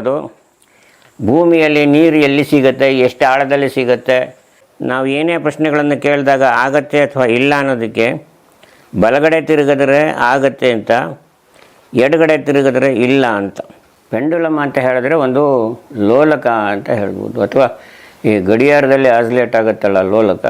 ಅದು ಭೂಮಿಯಲ್ಲಿ ನೀರು ಎಲ್ಲಿ ಸಿಗುತ್ತೆ, ಎಷ್ಟು ಆಳದಲ್ಲಿ ಸಿಗುತ್ತೆ, ನಾವು ಏನೇ ಪ್ರಶ್ನೆಗಳನ್ನು ಕೇಳಿದಾಗ ಆಗತ್ತೆ ಅಥವಾ ಇಲ್ಲ ಅನ್ನೋದಕ್ಕೆ ಬಲಗಡೆ ತಿರುಗಿದ್ರೆ ಆಗತ್ತೆ ಅಂತ, ಎಡಗಡೆ ತಿರುಗಿದ್ರೆ ಇಲ್ಲ ಅಂತ. ಪೆಂಡುಲಮ್ ಅಂತ ಹೇಳಿದ್ರೆ ಒಂದು ಲೋಲಕ ಅಂತ ಹೇಳ್ಬೋದು, ಅಥವಾ ಈ ಗಡಿಯಾರದಲ್ಲಿ ಆಸ್ಲೇಟ್ ಆಗುತ್ತಲ್ಲ ಲೋಲಕ.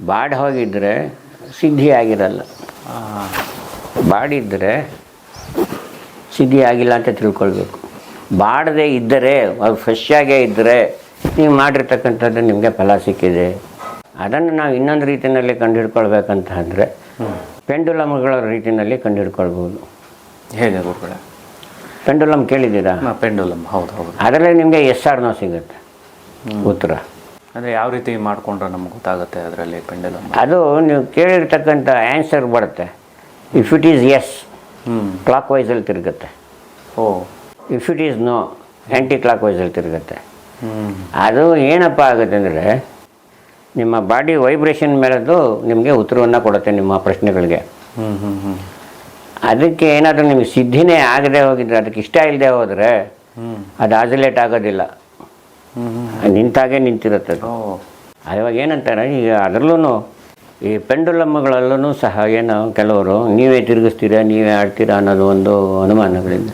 ಬಾಡಿ ಹೋಗಿದ್ದರೆ ಸಿದ್ಧಿ ಆಗಿರಲ್ಲ, ಬಾಡಿದ್ದರೆ ಸಿದ್ಧಿ ಆಗಿಲ್ಲ ಅಂತ ತಿಳ್ಕೊಳ್ಬೇಕು. ಬಾಡದೆ ಇದ್ದರೆ, ಅದು ಫ್ರೆಶ್ ಆಗೇ ಇದ್ದರೆ ನೀವು ಮಾಡಿರ್ತಕ್ಕಂಥದ್ದು ನಿಮಗೆ ಫಲ ಸಿಕ್ಕಿದೆ. ಅದನ್ನು ನಾವು ಇನ್ನೊಂದು ರೀತಿಯಲ್ಲಿ ಕಂಡುಹಿಡ್ಕೊಳ್ಬೇಕಂತ ಅಂದರೆ ಪೆಂಡುಲಮ್ಗಳ ರೀತಿಯಲ್ಲಿ ಕಂಡುಹಿಡ್ಕೊಳ್ಬೋದು. ಹೇಗೆ ಗುರುಗಳೇ? ಪೆಂಡುಲಮ್ ಕೇಳಿದ್ದೀರಾ? ಪೆಂಡುಲಮ್, ಹೌದು ಹೌದು. ಅದರಲ್ಲಿ ನಿಮಗೆ ಎಸ್ ಆರ್ ನೋ ಸಿಗುತ್ತೆ ಉತ್ತರ. ಅಂದರೆ ಯಾವ ರೀತಿ ಮಾಡಿಕೊಂಡ್ರೆ ನಮ್ಗೆ ಗೊತ್ತಾಗುತ್ತೆ ಅದರಲ್ಲಿ ಪೆಂಡುಲಮ್? ಅದು ನೀವು ಕೇಳಿರ್ತಕ್ಕಂಥ ಆನ್ಸರ್ ಬರುತ್ತೆ. If it is yes, clock ವೈಸಲ್ಲಿ ತಿರುಗುತ್ತೆ. If it is no, anti clock ವೈಸಲ್ಲಿ ತಿರುಗುತ್ತೆ. ಅದು ಏನಪ್ಪ ಆಗುತ್ತೆ ಅಂದರೆ ನಿಮ್ಮ ಬಾಡಿ ವೈಬ್ರೇಷನ್ ಮೇಲದು ನಿಮಗೆ ಉತ್ತರವನ್ನು ಕೊಡುತ್ತೆ ನಿಮ್ಮ ಪ್ರಶ್ನೆಗಳಿಗೆ. ಅದಕ್ಕೆ ಏನಾದರೂ ನಿಮಗೆ ಸಿದ್ಧಿನೇ ಆಗದೆ ಹೋಗಿದ್ರೆ, ಅದಕ್ಕೆ ಇಷ್ಟ ಇಲ್ಲದೆ ಹೋದರೆ ಅದು ಆಸಿಲೇಟ್ ಆಗೋದಿಲ್ಲ, ನಿಂತಾಗೆ ನಿಂತಿರುತ್ತೆ ಅದು. ಇವಾಗ ಏನಂತಾರೆ, ಈಗ ಅದರಲ್ಲೂ ಈ ಪೆಂಡುಲಮ್ಗಳಲ್ಲೂ ಸಹ ಏನು ಕೆಲವರು ನೀವೇ ತಿರುಗಿಸ್ತೀರಾ, ನೀವೇ ಆಡ್ತೀರಾ ಅನ್ನೋದು ಒಂದು ಅನುಮಾನಗಳಿಂದ,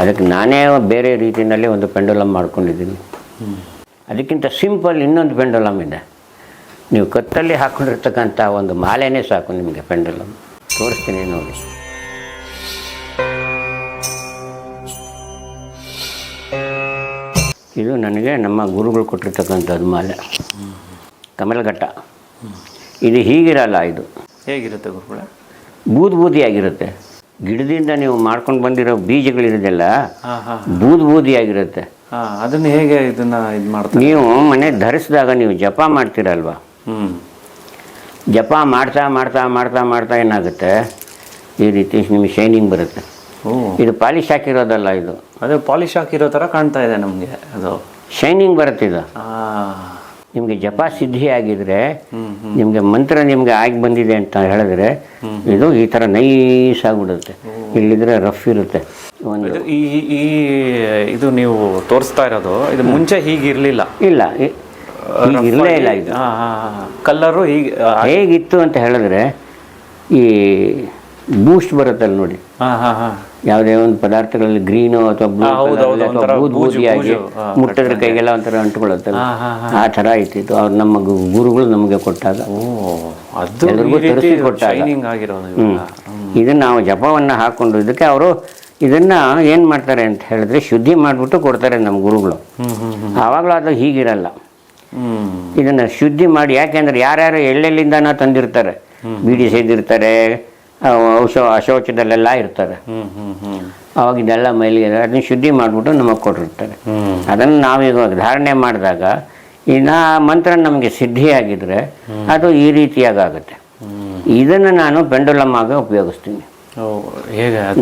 ಅದಕ್ಕೆ ನಾನೇ ಬೇರೆ ರೀತಿಯಲ್ಲಿ ಒಂದು ಪೆಂಡುಲಮ್ ಮಾಡ್ಕೊಂಡಿದ್ದೀನಿ. ಅದಕ್ಕಿಂತ ಸಿಂಪಲ್ ಇನ್ನೊಂದು ಪೆಂಡುಲಮ್ ಇದೆ. ನೀವು ಕತ್ತಲ್ಲಿ ಹಾಕ್ಕೊಂಡಿರ್ತಕ್ಕಂಥ ಒಂದು ಮಾಲೆನೇ ಸಾಕು ನಿಮಗೆ ಪೆಂಡುಲಮ್. ತೋರಿಸ್ತೀನಿ ನೋಡಿ. ಇದು ನನಗೆ ನಮ್ಮ ಗುರುಗಳು ಕೊಟ್ಟಿರ್ತಕ್ಕಂಥದ್ದು ಮಾಲೆ, ಕಮಲಘಟ್ಟ. ಇದು ಹೀಗಿರಲ್ಲ, ಇದು ಹೇಗಿರುತ್ತೆ ಗುರುಗಳೇ? ಬೂದಿಯಾಗಿರುತ್ತೆ. ಗಿಡದಿಂದ ನೀವು ಮಾಡ್ಕೊಂಡು ಬಂದಿರೋ ಬೀಜಗಳಿರೋದೆಲ್ಲ ಬೂದಿಯಾಗಿರುತ್ತೆ. ಅದನ್ನು ಹೇಗೆ ಇದನ್ನು ಇದು ಮಾಡ್ತಾರೆ? ನೀವು ಮನೆ ಧರಿಸಿದಾಗ ನೀವು ಜಪ ಮಾಡ್ತೀರಲ್ವ, ಜಪ ಮಾಡ್ತಾ ಮಾಡ್ತಾ ಮಾಡ್ತಾ ಮಾಡ್ತಾ ಏನಾಗುತ್ತೆ, ಈ ರೀತಿ ನಿಮಗೆ ಶೈನಿಂಗ್ ಬರುತ್ತೆ. ಇದು ಪಾಲಿಶ್ ಹಾಕಿರೋದಲ್ಲ, ಇದು ಅದು ಪಾಲಿಶ್ ಹಾಕಿರೋ ಥರ ಕಾಣ್ತಾ ಇದೆ ನಮಗೆ. ಅದು ಶೈನಿಂಗ್ ಬರುತ್ತೆ. ಇದು ನಿಮಗೆ ಜಪ ಸಿದ್ಧಿ ಆಗಿದ್ರೆ, ನಿಮಗೆ ಮಂತ್ರ ನಿಮಗೆ ಆಗಿ ಬಂದಿದೆ ಅಂತ ಹೇಳಿದ್ರೆ, ಇದು ಈ ಥರ ನೈಸ್ ಆಗಿಬಿಡುತ್ತೆ. ಇಲ್ಲಿದ್ರೆ ರಫ್ ಇರುತ್ತೆ. ಒಂದು ಇದು ನೀವು ತೋರಿಸ್ತಾ ಇರೋದು, ಇದು ಮುಂಚೆ ಹೀಗಿರಲಿಲ್ಲ. ಇಲ್ಲ, ಹೀಗಿರಲೇ ಇಲ್ಲ. ಇದು ಕಲ್ಲರು ಹೇಗಿತ್ತು ಅಂತ ಹೇಳಿದ್ರೆ, ಈ ಬೂಸ್ಟ್ ಬರುತ್ತಲ್ಲ ನೋಡಿ, ಯಾವುದೇ ಒಂದು ಪದಾರ್ಥಗಳಲ್ಲಿ ಗ್ರೀನು ಅಥವಾ ಬೂದಿಯಾಗಿ ಮುಟ್ಟಿದ್ರೆ ಕೈಗೆಲ್ಲ ಒಂಥರ ಅಂಟುಕೊಳ್ಳುತ್ತಲ್ಲ, ಆ ಥರ ಇತ್ತು. ಅವ್ರು ನಮ್ಮ ಗುರುಗಳು ನಮಗೆ ಕೊಟ್ಟಾಗ, ಎಲ್ಲರಿಗೂ ತರಿಸಿ ಕೊಟ್ಟಾಗ ಇದನ್ನು ನಾವು ಜಪವನ್ನು ಹಾಕ್ಕೊಂಡು, ಇದಕ್ಕೆ ಅವರು ಇದನ್ನು ಏನು ಮಾಡ್ತಾರೆ ಅಂತ ಹೇಳಿದ್ರೆ ಶುದ್ಧಿ ಮಾಡಿಬಿಟ್ಟು ಕೊಡ್ತಾರೆ ನಮ್ಮ ಗುರುಗಳು. ಆವಾಗಲೂ ಅದು ಹೀಗಿರಲ್ಲ. ಇದನ್ನು ಶುದ್ಧಿ ಮಾಡಿ, ಯಾಕೆಂದರೆ ಯಾರ್ಯಾರು ಎಲ್ಲೆಲ್ಲಿಂದ ತಂದಿರ್ತಾರೆ, ಬೀಡಿ ಸೇದಿರ್ತಾರೆ, ಅಶೌಚದಲ್ಲೆಲ್ಲ ಇರ್ತಾರೆ. ಅವಾಗ ಇದೆಲ್ಲ ಮೈಲಿಗೆ ಅದನ್ನು ಶುದ್ಧಿ ಮಾಡಿಬಿಟ್ಟು ನಮಗೆ ಕೊಟ್ಟಿರ್ತಾರೆ. ಅದನ್ನು ನಾವೀಗ ಧಾರಣೆ ಮಾಡಿದಾಗ ಇನ್ನು ಮಂತ್ರ ನಮಗೆ ಸಿದ್ಧಿಯಾಗಿದ್ದರೆ ಅದು ಈ ರೀತಿಯಾಗುತ್ತೆ. ಇದನ್ನು ನಾನು ಪೆಂಡುಲಮ್ ಆಗಿ ಉಪಯೋಗಿಸ್ತೀನಿ.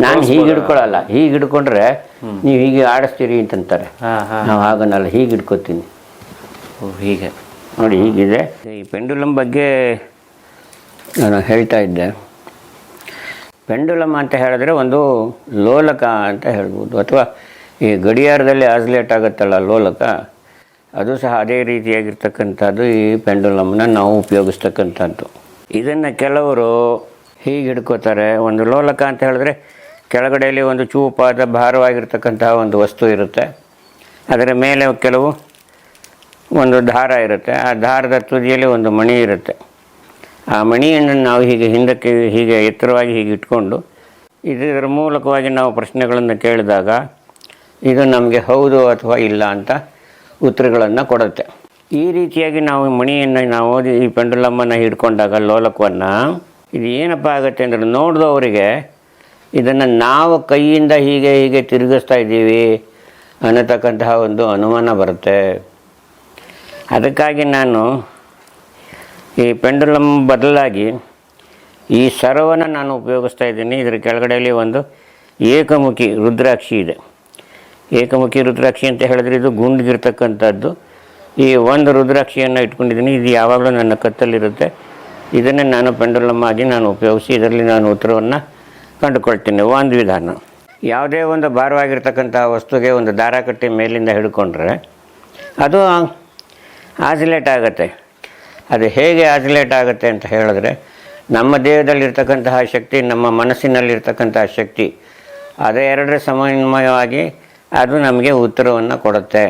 ನಾನು ಹೀಗೆ ಹಿಡ್ಕೊಳ್ಳಲ್ಲ. ಹೀಗೆ ಹಿಡ್ಕೊಂಡ್ರೆ ನೀವು ಹೀಗೆ ಆಡಿಸ್ತೀರಿ ಅಂತಂತಾರೆ. ನಾವು ಹಾಗನ್ನಲ್ಲ, ಹೀಗೆ ಹಿಡ್ಕೊತೀನಿ. ಹೀಗೆ ನೋಡಿ, ಹೀಗಿದೆ. ಈ ಪೆಂಡುಲಮ್ ಬಗ್ಗೆ ನಾನು ಹೇಳ್ತಾ ಇದ್ದೆ. ಪೆಂಡುಲಮ್ ಅಂತ ಹೇಳಿದ್ರೆ ಒಂದು ಲೋಲಕ ಅಂತ ಹೇಳ್ಬೋದು, ಅಥವಾ ಈ ಗಡಿಯಾರದಲ್ಲಿ ಆಸ್ಲೇಟ್ ಆಗುತ್ತಲ್ಲ ಲೋಲಕ, ಅದು ಸಹ ಅದೇ ರೀತಿಯಾಗಿರ್ತಕ್ಕಂಥದ್ದು. ಈ ಪೆಂಡುಲಮ್ನ ನಾವು ಉಪಯೋಗಿಸ್ತಕ್ಕಂಥದ್ದು. ಇದನ್ನು ಕೆಲವರು ಹೀಗೆ ಹಿಡ್ಕೋತಾರೆ. ಒಂದು ಲೋಲಕ ಅಂತ ಹೇಳಿದ್ರೆ ಕೆಳಗಡೆಯಲ್ಲಿ ಒಂದು ಚೂಪಾದ ಭಾರವಾಗಿರ್ತಕ್ಕಂತಹ ಒಂದು ವಸ್ತು ಇರುತ್ತೆ. ಅದರ ಮೇಲೆ ಕೆಲವು ಒಂದು ದಾರ ಇರುತ್ತೆ. ಆ ದಾರದ ತುದಿಯಲ್ಲಿ ಒಂದು ಮಣಿ ಇರುತ್ತೆ. ಆ ಮಣಿಯನ್ನು ನಾವು ಹೀಗೆ ಹಿಂದಕ್ಕೆ ಹೀಗೆ ಎತ್ತರವಾಗಿ ಹೀಗೆ ಇಟ್ಕೊಂಡು ಇದರ ಮೂಲಕವಾಗಿ ನಾವು ಪ್ರಶ್ನೆಗಳನ್ನು ಕೇಳಿದಾಗ ಇದು ನಮಗೆ ಹೌದು ಅಥವಾ ಇಲ್ಲ ಅಂತ ಉತ್ತರಗಳನ್ನು ಕೊಡುತ್ತೆ. ಈ ರೀತಿಯಾಗಿ ನಾವು ಮಣಿಯನ್ನು ನಾವು ಈ ಪೆಂಡುಲಮ್ಮನ್ನು ಹಿಡ್ಕೊಂಡಾಗ ಲೋಲಕವನ್ನು, ಇದು ಏನಪ್ಪ ಆಗುತ್ತೆ ಅಂದರೆ ನೋಡಿದವರಿಗೆ ಇದನ್ನು ನಾವು ಕೈಯಿಂದ ಹೀಗೆ ಹೀಗೆ ತಿರುಗಿಸ್ತಾ ಇದ್ದೀವಿ ಅನ್ನತಕ್ಕಂತಹ ಒಂದು ಅನುಮಾನ ಬರುತ್ತೆ. ಅದಕ್ಕಾಗಿ ನಾನು ಈ ಪೆಂಡುಲಮ್ ಬದಲಾಗಿ ಈ ಸರವನ್ನು ನಾನು ಉಪಯೋಗಿಸ್ತಾ ಇದ್ದೀನಿ. ಇದರ ಕೆಳಗಡೆಯಲ್ಲಿ ಒಂದು ಏಕಮುಖಿ ರುದ್ರಾಕ್ಷಿ ಇದೆ. ಏಕಮುಖಿ ರುದ್ರಾಕ್ಷಿ ಅಂತ ಹೇಳಿದ್ರೆ ಇದು ಗುಂಡಿಗಿರ್ತಕ್ಕಂಥದ್ದು. ಈ ಒಂದು ರುದ್ರಾಕ್ಷಿಯನ್ನು ಇಟ್ಕೊಂಡಿದ್ದೀನಿ. ಇದು ಯಾವಾಗಲೂ ನನ್ನ ಕತ್ತಲ್ಲಿರುತ್ತೆ. ಇದನ್ನೇ ನಾನು ಪೆಂಡುಲಮ್ ಆಗಿ ನಾನು ಉಪಯೋಗಿಸಿ ಇದರಲ್ಲಿ ನಾನು ಉತ್ತರವನ್ನು ಕಂಡುಕೊಳ್ತೀನಿ. ಒಂದು ವಿಧಾನ, ಯಾವುದೇ ಒಂದು ಭಾರವಾಗಿರ್ತಕ್ಕಂಥ ವಸ್ತುಗೆ ಒಂದು ದಾರ ಕಟ್ಟಿ ಮೇಲಿಂದ ಹಿಡ್ಕೊಂಡ್ರೆ ಅದು ಆಸಿಲೇಟ್ ಆಗುತ್ತೆ. ಅದು ಹೇಗೆ ಆಸಿಲೇಟ್ ಆಗುತ್ತೆ ಅಂತ ಹೇಳಿದ್ರೆ, ನಮ್ಮ ದೇಹದಲ್ಲಿರ್ತಕ್ಕಂತಹ ಶಕ್ತಿ, ನಮ್ಮ ಮನಸ್ಸಿನಲ್ಲಿರ್ತಕ್ಕಂತಹ ಶಕ್ತಿ, ಅದೇ ಎರಡರ ಸಮನ್ವಯವಾಗಿ ಅದು ನಮಗೆ ಉತ್ತರವನ್ನು ಕೊಡುತ್ತೆ.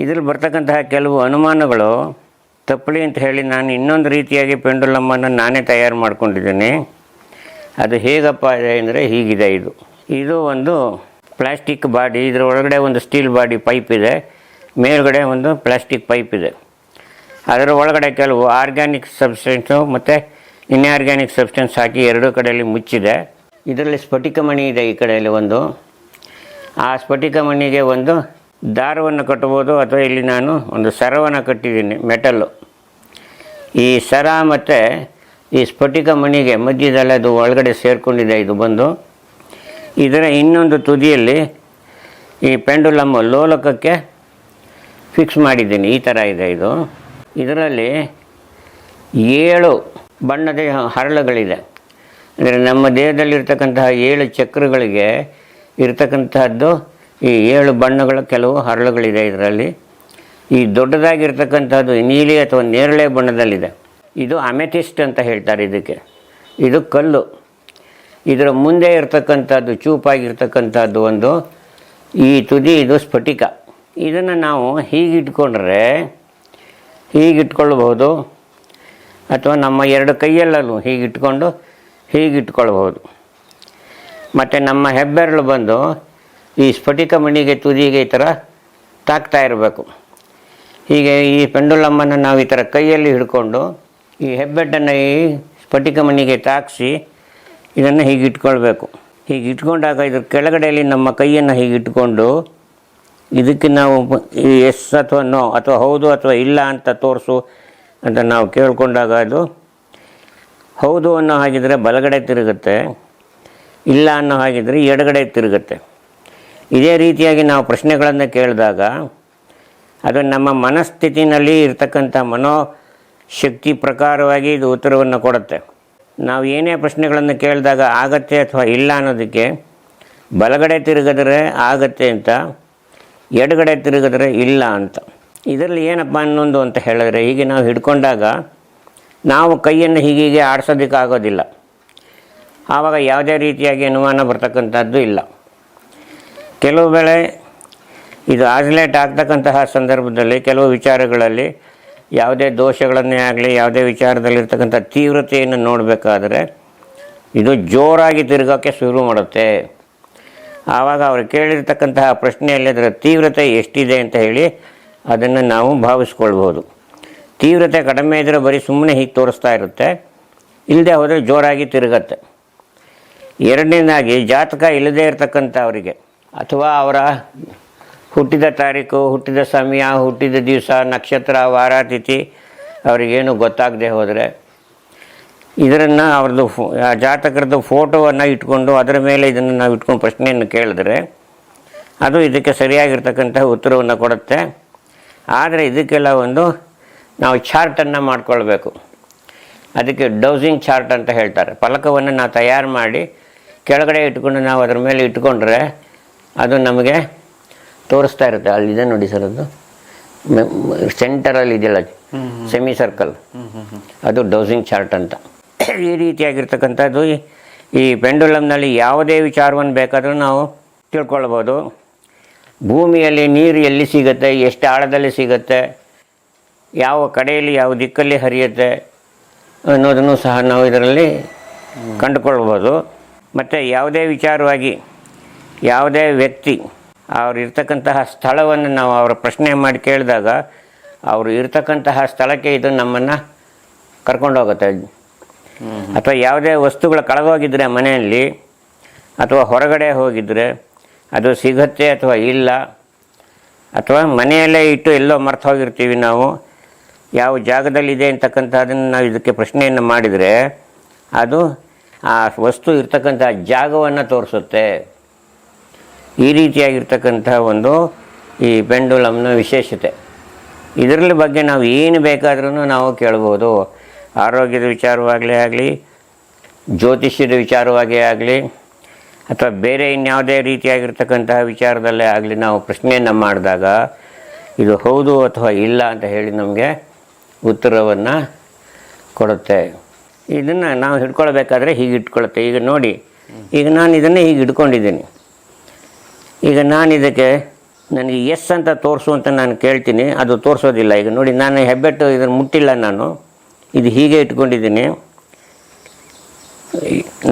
ಇದರಲ್ಲಿ ಬರ್ತಕ್ಕಂತಹ ಕೆಲವು ಅನುಮಾನಗಳು ತಪ್ಪಲಿ ಅಂತ ಹೇಳಿ ನಾನು ಇನ್ನೊಂದು ರೀತಿಯಾಗಿ ಪೆಂಡುಲಮ್ಮನ್ನು ನಾನೇ ತಯಾರು ಮಾಡ್ಕೊಂಡಿದ್ದೀನಿ. ಅದು ಹೇಗಪ್ಪ ಇದೆ ಅಂದರೆ ಹೀಗಿದೆ. ಇದು ಒಂದು ಪ್ಲಾಸ್ಟಿಕ್ ಬಾಡಿ, ಇದರ ಒಳಗಡೆ ಒಂದು ಸ್ಟೀಲ್ ಬಾಡಿ ಪೈಪ್ ಇದೆ, ಮೇಲ್ಗಡೆ ಒಂದು ಪ್ಲಾಸ್ಟಿಕ್ ಪೈಪ್ ಇದೆ. ಅದರ ಒಳಗಡೆ ಕೆಲವು ಆರ್ಗ್ಯಾನಿಕ್ ಸಬ್ಸ್ಟೆನ್ಸು ಮತ್ತು ಇನ್ಆರ್ಗ್ಯಾನಿಕ್ ಸಬ್ಸ್ಟೆನ್ಸ್ ಹಾಕಿ ಎರಡೂ ಕಡೆಯಲ್ಲಿ ಮುಚ್ಚಿದೆ. ಇದರಲ್ಲಿ ಸ್ಫಟಿಕ ಮಣಿ ಇದೆ ಈ ಕಡೆಯಲ್ಲಿ ಒಂದು. ಆ ಸ್ಫಟಿಕ ಮಣಿಗೆ ಒಂದು ದಾರವನ್ನು ಕಟ್ಬೋದು, ಅಥವಾ ಇಲ್ಲಿ ನಾನು ಒಂದು ಸರವನ್ನು ಕಟ್ಟಿದ್ದೀನಿ, ಮೆಟಲ್ಲು. ಈ ಸರ ಮತ್ತು ಈ ಸ್ಫಟಿಕ ಮಣಿಗೆ ಮಧ್ಯದಲ್ಲಿ ಅದು ಒಳಗಡೆ ಸೇರಿಕೊಂಡಿದೆ. ಇದು ಬಂದು ಇದರ ಇನ್ನೊಂದು ತುದಿಯಲ್ಲಿ ಈ ಪೆಂಡುಲಮ್ ಲೋಲಕಕ್ಕೆ ಫಿಕ್ಸ್ ಮಾಡಿದ್ದೀನಿ. ಈ ಥರ ಇದೆ ಇದು. ಇದರಲ್ಲಿ 7 ಬಣ್ಣದ ಹರಳುಗಳಿದೆ. ಅಂದರೆ ನಮ್ಮ ದೇಹದಲ್ಲಿರ್ತಕ್ಕಂತಹ 7 ಚಕ್ರಗಳಿಗೆ ಇರ್ತಕ್ಕಂತಹದ್ದು ಈ 7 ಬಣ್ಣಗಳ ಕೆಲವು ಹರಳುಗಳಿದೆ ಇದರಲ್ಲಿ. ಈ ದೊಡ್ಡದಾಗಿರ್ತಕ್ಕಂಥದ್ದು ನೀಲಿ ಅಥವಾ ನೇರಳೆ ಬಣ್ಣದಲ್ಲಿದೆ. ಇದು ಅಮೆಥಿಸ್ಟ್ ಅಂತ ಹೇಳ್ತಾರೆ ಇದಕ್ಕೆ. ಇದು ಕಲ್ಲು. ಇದರ ಮುಂದೆ ಇರ್ತಕ್ಕಂಥದ್ದು ಚೂಪಾಗಿರ್ತಕ್ಕಂಥದ್ದು ಒಂದು ಈ ತುದಿ, ಇದು ಸ್ಫಟಿಕ. ಇದನ್ನು ನಾವು ಹೀಗಿಟ್ಕೊಂಡ್ರೆ ಹೀಗಿಟ್ಕೊಳ್ಬಹುದು, ಅಥವಾ ನಮ್ಮ 2 ಕೈಯಲ್ಲೂ ಹೀಗಿಟ್ಕೊಳ್ಬಹುದು. ಮತ್ತು ನಮ್ಮ ಹೆಬ್ಬೆರಳು ಬಂದು ಈ ಸ್ಫಟಿಕ ಮಣಿಗೆ ತುದಿಗೆ ಈ ಥರ ತಾಕ್ತಾ ಇರಬೇಕು. ಹೀಗೆ ಈ ಪೆಂಡುಲಮ್ಮನ್ನು ನಾವು ಈ ಥರ ಕೈಯಲ್ಲಿ ಹಿಡ್ಕೊಂಡು ಈ ಹೆಬ್ಬೆಟ್ಟನ್ನು ಈ ಸ್ಫಟಿಕ ಮಣಿಗೆ ತಾಕಿಸಿ ಇದನ್ನು ಹೀಗಿಟ್ಕೊಳ್ಬೇಕು. ಹೀಗೆ ಇಟ್ಕೊಂಡಾಗ ಇದ್ರ ಕೆಳಗಡೆಯಲ್ಲಿ ನಮ್ಮ ಕೈಯನ್ನು ಹೀಗಿಟ್ಕೊಂಡು ಇದಕ್ಕೆ ನಾವು ಈ ಎಸ್ ಅಥವಾ ನೋ ಅಥವಾ ಹೌದು ಅಥವಾ ಇಲ್ಲ ಅಂತ ತೋರಿಸು ಅಂತ ನಾವು ಕೇಳಿಕೊಂಡಾಗ ಅದು ಹೌದು ಅನ್ನೋ ಹಾಗಿದ್ರೆ ಬಲಗಡೆ ತಿರುಗುತ್ತೆ, ಇಲ್ಲ ಅನ್ನೋ ಹಾಗಿದ್ರೆ ಎಡಗಡೆ ತಿರುಗುತ್ತೆ. ಇದೇ ರೀತಿಯಾಗಿ ನಾವು ಪ್ರಶ್ನೆಗಳನ್ನು ಕೇಳಿದಾಗ ಅದು ನಮ್ಮ ಮನಸ್ಥಿತಿನಲ್ಲಿ ಇರ್ತಕ್ಕಂಥ ಮನೋಶಕ್ತಿ ಪ್ರಕಾರವಾಗಿ ಇದು ಉತ್ತರವನ್ನು ಕೊಡುತ್ತೆ. ನಾವು ಏನೇ ಪ್ರಶ್ನೆಗಳನ್ನು ಕೇಳಿದಾಗ ಆಗತ್ತೆ ಅಥವಾ ಇಲ್ಲ ಅನ್ನೋದಕ್ಕೆ ಬಲಗಡೆ ತಿರುಗಿದ್ರೆ ಆಗತ್ತೆ ಅಂತ, ಎಡಗಡೆ ತಿರುಗಿದ್ರೆ ಇಲ್ಲ ಅಂತ. ಇದರಲ್ಲಿ ಏನಪ್ಪ ಅನ್ನೊಂದು ಅಂತ ಹೇಳಿದ್ರೆ, ಹೀಗೆ ನಾವು ಹಿಡ್ಕೊಂಡಾಗ ನಾವು ಕೈಯನ್ನು ಹೀಗೆ ಆಡಿಸೋದಕ್ಕಾಗೋದಿಲ್ಲ. ಆವಾಗ ಯಾವುದೇ ರೀತಿಯಾಗಿ ಅನುಮಾನ ಬರ್ತಕ್ಕಂಥದ್ದು ಇಲ್ಲ. ಕೆಲವು ವೇಳೆ ಇದು ಆಸಿಲೇಟ್ ಆಗ್ತಕ್ಕಂತಹ ಸಂದರ್ಭದಲ್ಲಿ ಕೆಲವು ವಿಚಾರಗಳಲ್ಲಿ ಯಾವುದೇ ದೋಷಗಳನ್ನೇ ಆಗಲಿ, ಯಾವುದೇ ವಿಚಾರದಲ್ಲಿರ್ತಕ್ಕಂಥ ತೀವ್ರತೆಯನ್ನು ನೋಡಬೇಕಾದ್ರೆ ಇದು ಜೋರಾಗಿ ತಿರುಗೋಕ್ಕೆ ಶುರು ಮಾಡುತ್ತೆ. ಆವಾಗ ಅವರು ಕೇಳಿರ್ತಕ್ಕಂತಹ ಪ್ರಶ್ನೆಯಲ್ಲಿ ಅದರ ತೀವ್ರತೆ ಎಷ್ಟಿದೆ ಅಂತ ಹೇಳಿ ಅದನ್ನು ನಾವು ಭಾವಿಸ್ಕೊಳ್ಬೋದು. ತೀವ್ರತೆ ಕಡಿಮೆ ಇದ್ದರೆ ಬರೀ ಸುಮ್ಮನೆ ಹೀಗೆ ತೋರಿಸ್ತಾ ಇರುತ್ತೆ, ಇಲ್ಲದೆ ಹೋದರೆ ಜೋರಾಗಿ ತಿರುಗತ್ತೆ. ಎರಡನೇದಾಗಿ ಜಾತಕ ಇಲ್ಲದೇ ಇರತಕ್ಕಂಥವರಿಗೆ ಅಥವಾ ಅವರ ಹುಟ್ಟಿದ ತಾರೀಕು, ಹುಟ್ಟಿದ ಸಮಯ, ಹುಟ್ಟಿದ ದಿವಸ, ನಕ್ಷತ್ರ, ವಾರ, ತಿಥಿ ಅವರಿಗೇನು ಗೊತ್ತಾಗದೆ ಹೋದರೆ ಇದನ್ನು ಅವ್ರದ್ದು ಜಾತಕರದ್ದು ಫೋಟೋವನ್ನು ಇಟ್ಕೊಂಡು ಅದರ ಮೇಲೆ ಇದನ್ನು ನಾವು ಇಟ್ಕೊಂಡು ಪ್ರಶ್ನೆಯನ್ನು ಕೇಳಿದ್ರೆ ಅದು ಇದಕ್ಕೆ ಸರಿಯಾಗಿರ್ತಕ್ಕಂಥ ಉತ್ತರವನ್ನು ಕೊಡುತ್ತೆ. ಆದರೆ ಇದಕ್ಕೆಲ್ಲ ಒಂದು ನಾವು ಚಾರ್ಟನ್ನು ಮಾಡ್ಕೊಳ್ಬೇಕು. ಅದಕ್ಕೆ ಡೌಸಿಂಗ್ ಚಾರ್ಟ್ ಅಂತ ಹೇಳ್ತಾರೆ. ಫಲಕವನ್ನು ನಾವು ತಯಾರು ಮಾಡಿ ಕೆಳಗಡೆ ಇಟ್ಕೊಂಡು ನಾವು ಅದರ ಮೇಲೆ ಇಟ್ಕೊಂಡ್ರೆ ಅದು ನಮಗೆ ತೋರಿಸ್ತಾ ಇರುತ್ತೆ. ಅಲ್ಲಿದೆ ನೋಡಿ ಸರ್, ಅದು ಸೆಂಟರಲ್ಲಿ ಇದೆಯಲ್ಲ ಸೆಮಿ ಸರ್ಕಲ್, ಅದು ಡೌಸಿಂಗ್ ಚಾರ್ಟ್ ಅಂತ. ಈ ರೀತಿಯಾಗಿರ್ತಕ್ಕಂಥದ್ದು ಈ ಪೆಂಡುಲಮ್ನಲ್ಲಿ ಯಾವುದೇ ವಿಚಾರವನ್ನು ಬೇಕಾದರೂ ನಾವು ತಿಳ್ಕೊಳ್ಬೋದು. ಭೂಮಿಯಲ್ಲಿ ನೀರು ಎಲ್ಲಿ ಸಿಗುತ್ತೆ, ಎಷ್ಟು ಆಳದಲ್ಲಿ ಸಿಗುತ್ತೆ, ಯಾವ ಕಡೆಯಲ್ಲಿ ಯಾವ ದಿಕ್ಕಲ್ಲಿ ಹರಿಯುತ್ತೆ ಅನ್ನೋದನ್ನು ಸಹ ನಾವು ಇದರಲ್ಲಿ ಕಂಡುಕೊಳ್ಬೋದು. ಮತ್ತು ಯಾವುದೇ ವಿಚಾರವಾಗಿ ಯಾವುದೇ ವ್ಯಕ್ತಿ ಅವರು ಇರ್ತಕ್ಕಂತಹ ಸ್ಥಳವನ್ನು ನಾವು ಅವರ ಪ್ರಶ್ನೆ ಮಾಡಿ ಕೇಳಿದಾಗ ಅವರು ಇರ್ತಕ್ಕಂತಹ ಸ್ಥಳಕ್ಕೆ ಇದು ನಮ್ಮನ್ನು ಕರ್ಕೊಂಡೋಗುತ್ತೆ. ಅಥವಾ ಯಾವುದೇ ವಸ್ತುಗಳು ಕಳೆದೋಗಿದ್ದರೆ ಮನೆಯಲ್ಲಿ ಅಥವಾ ಹೊರಗಡೆ ಹೋಗಿದ್ದರೆ ಅದು ಸಿಗುತ್ತೆ ಅಥವಾ ಇಲ್ಲ, ಅಥವಾ ಮನೆಯಲ್ಲೇ ಇಟ್ಟು ಎಲ್ಲೋ ಮರ್ತು ಹೋಗಿರ್ತೀವಿ ನಾವು, ಯಾವ ಜಾಗದಲ್ಲಿದೆ ಅಂತಕ್ಕಂಥದ್ದನ್ನು ನಾವು ಇದಕ್ಕೆ ಪ್ರಶ್ನೆಯನ್ನು ಮಾಡಿದರೆ ಅದು ಆ ವಸ್ತು ಇರ್ತಕ್ಕಂಥ ಜಾಗವನ್ನು ತೋರಿಸುತ್ತೆ. ಈ ರೀತಿಯಾಗಿರ್ತಕ್ಕಂಥ ಒಂದು ಈ ಪೆಂಡುಲಮ್ನ ವಿಶೇಷತೆ. ಇದರ ಬಗ್ಗೆ ನಾವು ಏನು ಬೇಕಾದ್ರೂ ನಾವು ಕೇಳ್ಬೋದು. ಆರೋಗ್ಯದ ವಿಚಾರವಾಗಲೇ ಆಗಲಿ, ಜ್ಯೋತಿಷ್ಯದ ವಿಚಾರವಾಗೇ ಆಗಲಿ, ಅಥವಾ ಬೇರೆ ಇನ್ಯಾವುದೇ ರೀತಿಯಾಗಿರ್ತಕ್ಕಂತಹ ವಿಚಾರದಲ್ಲೇ ಆಗಲಿ ನಾವು ಪ್ರಶ್ನೆಯನ್ನು ಮಾಡಿದಾಗ ಇದು ಹೌದು ಅಥವಾ ಇಲ್ಲ ಅಂತ ಹೇಳಿ ನಮಗೆ ಉತ್ತರವನ್ನು ಕೊಡುತ್ತೆ. ಇದನ್ನು ನಾವು ಹಿಡ್ಕೊಳ್ಬೇಕಾದ್ರೆ ಹೀಗೆ ಇಟ್ಕೊಳುತ್ತೆ. ಈಗ ನೋಡಿ, ಈಗ ನಾನು ಇದನ್ನೇ ಹೀಗೆ ಹಿಡ್ಕೊಂಡಿದ್ದೀನಿ. ಈಗ ನಾನು ಇದಕ್ಕೆ ನನಗೆ ಎಸ್ ಅಂತ ತೋರಿಸು ಅಂತ ನಾನು ಕೇಳ್ತೀನಿ, ಅದು ತೋರಿಸೋದಿಲ್ಲ. ಈಗ ನೋಡಿ, ನಾನು ಹೆಬ್ಬೆಟ್ಟು ಇದನ್ನು ಮುಟ್ಟಿಲ್ಲ, ನಾನು ಇದು ಹೀಗೆ ಇಟ್ಕೊಂಡಿದ್ದೀನಿ.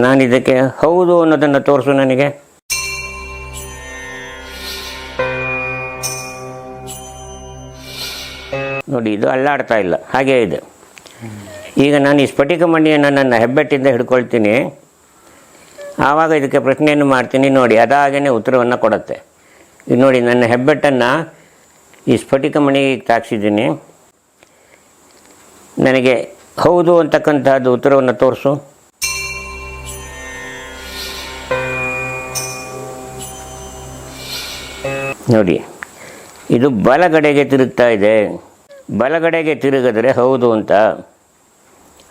ನಾನು ಇದಕ್ಕೆ ಹೌದು ಅನ್ನೋದನ್ನು ತೋರಿಸು ನನಗೆ. ನೋಡಿ, ಇದು ಅಲ್ಲಾಡ್ತಾ ಇಲ್ಲ, ಹಾಗೇ ಇದೆ. ಈಗ ನಾನು ಈ ಸ್ಫಟಿಕ ಮಣಿಯನ್ನು ನನ್ನ ಹೆಬ್ಬೆಟ್ಟಿಂದ ಹಿಡ್ಕೊಳ್ತೀನಿ. ಆವಾಗ ಇದಕ್ಕೆ ಪ್ರಶ್ನೆಯನ್ನು ಮಾಡ್ತೀನಿ. ನೋಡಿ, ಅದಾಗೇ ಉತ್ತರವನ್ನು ಕೊಡುತ್ತೆ. ಈಗ ನೋಡಿ, ನನ್ನ ಹೆಬ್ಬೆಟ್ಟನ್ನು ಈ ಸ್ಫಟಿಕ ಮಣಿಗೆ ತಾಕ್ಸಿದ್ದೀನಿ. ನನಗೆ ಹೌದು ಅಂತಕ್ಕಂಥದ್ದು ಉತ್ತರವನ್ನು ತೋರಿಸು. ನೋಡಿ, ಇದು ಬಲಗಡೆಗೆ ತಿರುಗ್ತಾ ಇದೆ. ಬಲಗಡೆಗೆ ತಿರುಗಿದ್ರೆ ಹೌದು ಅಂತ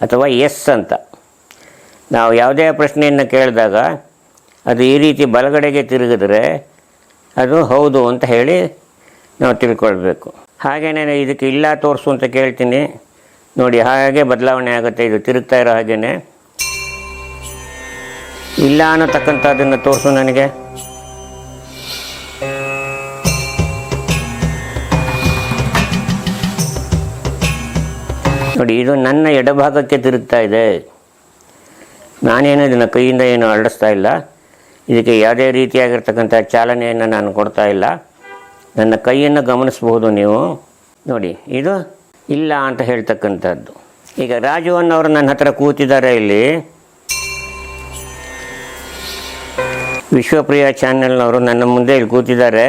ಅಥವಾ ಎಸ್ ಅಂತ. ನಾವು ಯಾವುದೇ ಪ್ರಶ್ನೆಯನ್ನು ಕೇಳಿದಾಗ ಅದು ಈ ರೀತಿ ಬಲಗಡೆಗೆ ತಿರುಗಿದ್ರೆ ಅದು ಹೌದು ಅಂತ ಹೇಳಿ ನಾವು ತಿಳ್ಕೊಳ್ಬೇಕು. ಹಾಗೆಯೇ ಇದಕ್ಕೆ ಇಲ್ಲ ತೋರಿಸು ಅಂತ ಕೇಳ್ತೀನಿ. ನೋಡಿ, ಹಾಗೆ ಬದಲಾವಣೆ ಆಗುತ್ತೆ. ಇದು ತಿರುಗ್ತಾ ಇರೋ ಹಾಗೇ ಇಲ್ಲ ಅನ್ನತಕ್ಕಂಥದ್ದನ್ನು ತೋರಿಸು ನನಗೆ. ನೋಡಿ, ಇದು ನನ್ನ ಎಡಭಾಗಕ್ಕೆ ತಿರುಗ್ತಾ ಇದೆ. ನಾನೇನು ಇದನ್ನು ಕೈಯಿಂದ ಏನು ಅರಳಿಸ್ತಾ ಇಲ್ಲ. ಇದಕ್ಕೆ ಯಾವುದೇ ರೀತಿಯಾಗಿರ್ತಕ್ಕಂಥ ಚಾಲನೆಯನ್ನು ನಾನು ಕೊಡ್ತಾ ಇಲ್ಲ. ನನ್ನ ಕೈಯನ್ನು ಗಮನಿಸ್ಬೋದು ನೀವು. ನೋಡಿ, ಇದು ಇಲ್ಲ ಅಂತ ಹೇಳ್ತಕ್ಕಂಥದ್ದು. ಈಗ ರಾಜು ಅನ್ನೋರು ನನ್ನ ಹತ್ರ ಕೂತಿದ್ದಾರೆ ಇಲ್ಲಿ. ವಿಶ್ವಪ್ರಿಯ ಚಾನೆಲ್ನವರು ನನ್ನ ಮುಂದೆ ಇಲ್ಲಿ ಕೂತಿದ್ದಾರೆ.